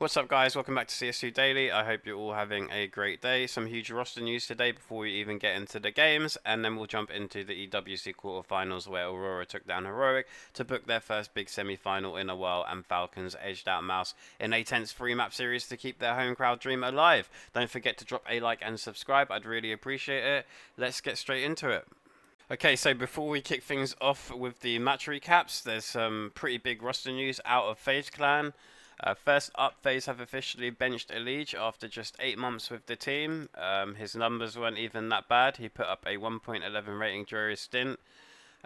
What's up, guys? Welcome back to CS2 Daily. I hope you're all having a great day. Some huge roster news today before we even get into the games, and then we'll jump into the EWC quarterfinals where Aurora took down HEROIC to book their first big semi-final in a while, and Falcons edged out MOUZ in a tense three-map series to keep their home crowd dream alive. Don't forget to drop a like and subscribe. I'd really appreciate it. Let's get straight into it. Okay, so before we kick things off with the match recaps, there's some pretty big roster news out of FaZe Clan. First up, FaZe have officially benched EliGE after just 8 months with the team. His numbers weren't even that bad. He put up a 1.11 rating during his stint,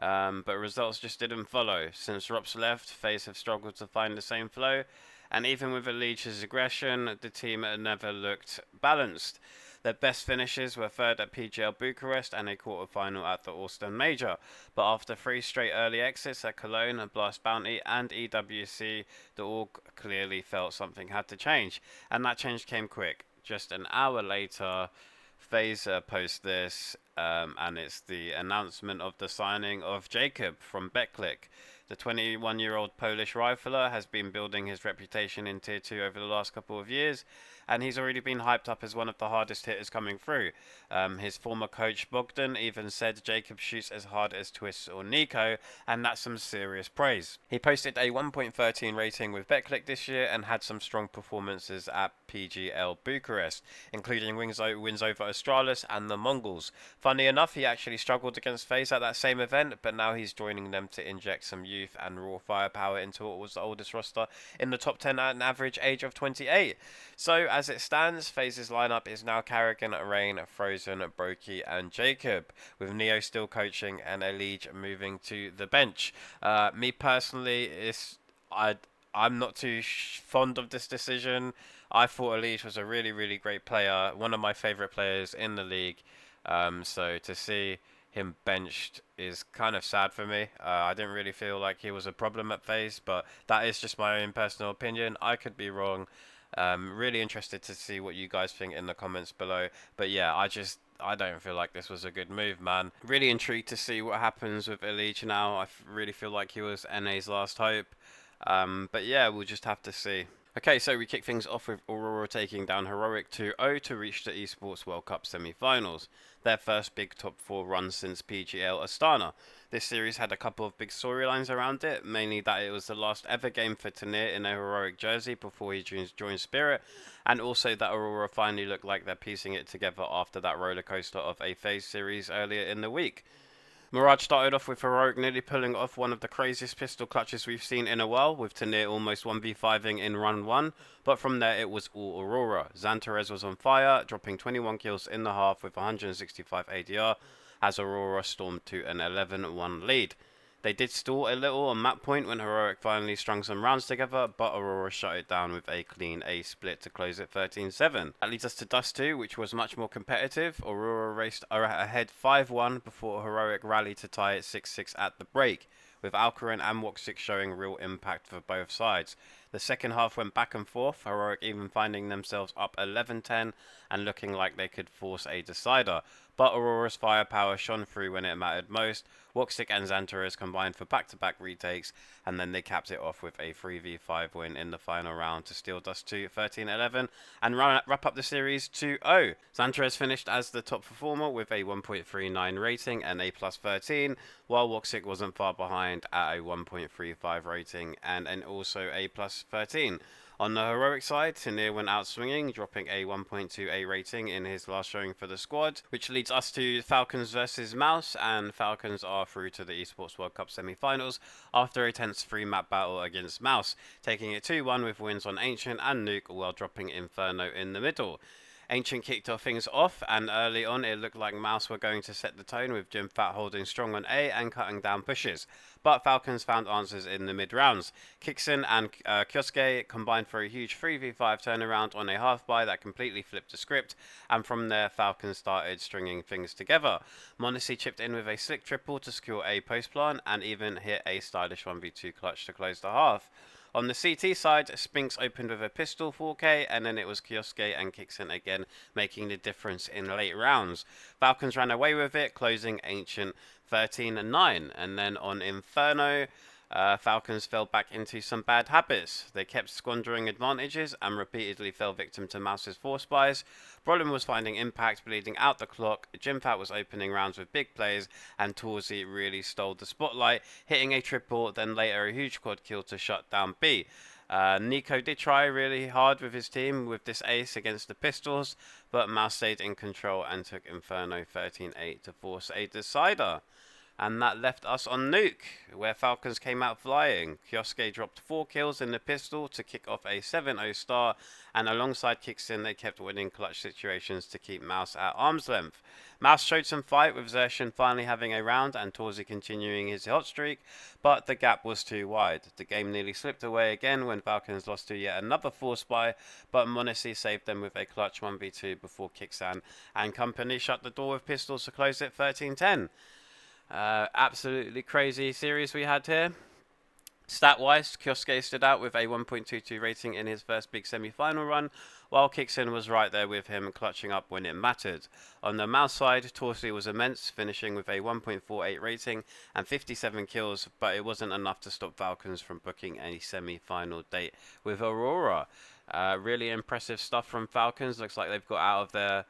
but results just didn't follow. Since Rops left, FaZe have struggled to find the same flow, and even with EliGE's aggression, the team never looked balanced. Their best finishes were third at PGL Bucharest and a quarterfinal at the Austin Major. But after 3 straight early exits at Cologne, Blast Bounty and EWC, the org clearly felt something had to change. And that change came quick. Just an hour later, FaZe post this, and it's the announcement of the signing of Jacob from Betclic. The 21-year-old Polish rifler has been building his reputation in Tier 2 over the last couple of years, and he's already been hyped up as one of the hardest hitters coming through. His former coach Bogdan even said Jacob shoots as hard as Twist or Nico, and that's some serious praise. He posted a 1.13 rating with Betclic this year and had some strong performances at PGL Bucharest, including wins over Astralis and the Mongols. Funny enough, he actually struggled against FaZe at that same event, but now he's joining them to inject some youth and raw firepower into what was the oldest roster in the top 10 at an average age of 28. So, as it stands, FaZe's lineup is now Carrigan, Rain, Frozen, Brokey, and Jacob, with Neo still coaching and EliGE moving to the bench. Me personally, I'm not too fond of this decision. I thought EliGE was a really, really great player, one of my favourite players in the league. So to see him benched is kind of sad for me. I didn't really feel like he was a problem at FaZe, but that is just my own personal opinion. I could be wrong. Really interested to see what you guys think in the comments below. But yeah, I don't feel like this was a good move, man. Really intrigued to see what happens with EliGE now. I really feel like he was NA's last hope. But yeah, we'll just have to see. Okay, so we kick things off with Aurora taking down HEROIC 2-0 to reach the Esports World Cup semi-finals, their first big top 4 run since PGL Astana. This series had a couple of big storylines around it, mainly that it was the last ever game for Tanir in a HEROIC jersey before he joined Spirit, and also that Aurora finally looked like they're piecing it together after that rollercoaster of a FaZe series earlier in the week. Mirage started off with HEROIC nearly pulling off one of the craziest pistol clutches we've seen in a while, with Tanir almost 1v5ing in run 1, but from there it was all Aurora. Xantarez was on fire, dropping 21 kills in the half with 165 ADR, as Aurora stormed to an 11-1 lead. They did stall a little on map point when HEROIC finally strung some rounds together, but Aurora shut it down with a clean A split to close it 13-7. That leads us to Dust 2, which was much more competitive. Aurora raced ahead 5-1 before HEROIC rallied to tie it 6-6 at the break, with Alcarin and Woxic showing real impact for both sides. The second half went back and forth, HEROIC even finding themselves up 11-10 and looking like they could force a decider. But Aurora's firepower shone through when it mattered most. Woxic and Xantarez combined for back-to-back retakes, and then they capped it off with a 3v5 win in the final round to steal Dust 2 13-11 and wrap up the series 2-0. Xantarez finished as the top performer with a 1.39 rating and a plus 13, while Woxic wasn't far behind at a 1.35 rating and also a plus 13. On the HEROIC side, Tanir went out swinging, dropping a 1.28 rating in his last showing for the squad, which leads us to Falcons versus MOUZ, and Falcons are through to the Esports World Cup semi-finals after a tense 3-map battle against MOUZ, taking it 2-1 with wins on Ancient and Nuke while dropping Inferno in the middle. Ancient kicked things off, and early on it looked like MOUZ were going to set the tone with Jim Fat holding strong on A and cutting down pushes. But Falcons found answers in the mid-rounds. Kixon and Kyosuke combined for a huge 3v5 turnaround on a half-buy that completely flipped the script, and from there Falcons started stringing things together. Monacy chipped in with a slick triple to secure a post-plant and even hit a stylish 1v2 clutch to close the half. On the CT side, Spinks opened with a pistol 4K, and then it was Kyosuke and Kixon again making the difference in late rounds. Falcons ran away with it, closing Ancient 13-9, and then on Inferno, Falcons fell back into some bad habits. They kept squandering advantages and repeatedly fell victim to MOUZ's force buys. Brolin was finding impact, bleeding out the clock. Jimfat was opening rounds with big plays, and Torzi really stole the spotlight, hitting a triple, then later a huge quad kill to shut down B. Nico did try really hard with his team with this ace against the Pistols, but MOUZ stayed in control and took Inferno 13-8 to force a decider. And that left us on Nuke, where Falcons came out flying. Kioske dropped 4 kills in the pistol to kick off a 7-0 start, and alongside Kicksin they kept winning clutch situations to keep MOUZ at arm's length. MOUZ showed some fight with Zershin finally having a round and Torzi continuing his hot streak, but the gap was too wide. The game nearly slipped away again when Falcons lost to yet another force buy, but Monacy saved them with a clutch 1v2 before Kicksan and company shut the door with pistols to close it 13-10. Absolutely crazy series we had here. Stat-wise, Kioske stood out with a 1.22 rating in his first big semi-final run, while Kicksin was right there with him, clutching up when it mattered. On the MOUZ side, Torsi was immense, finishing with a 1.48 rating and 57 kills, but it wasn't enough to stop Falcons from booking a semi-final date with Aurora. Really impressive stuff from Falcons. Looks like they've got out of their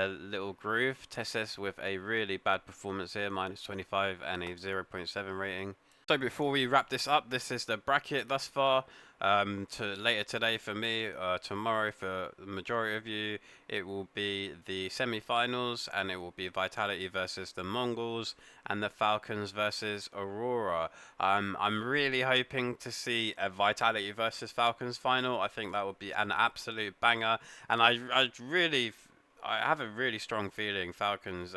little groove. Tessis with a really bad performance here, -25 and a 0.7 rating. So before we wrap this up, this is the bracket thus far. To later today for me, tomorrow for the majority of you, it will be the semi-finals, and it will be Vitality versus the Mongols and the Falcons versus Aurora. I'm really hoping to see a Vitality versus Falcons final. I think that would be an absolute banger, and I have a really strong feeling Falcons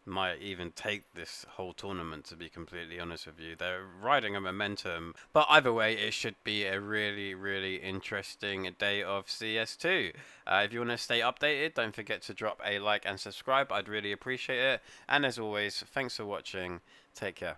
might even take this whole tournament, to be completely honest with you. They're riding a momentum, but either way, it should be a really, really interesting day of CS2. If you want to stay updated, don't forget to drop a like and subscribe. I'd really appreciate it. And as always, thanks for watching. Take care.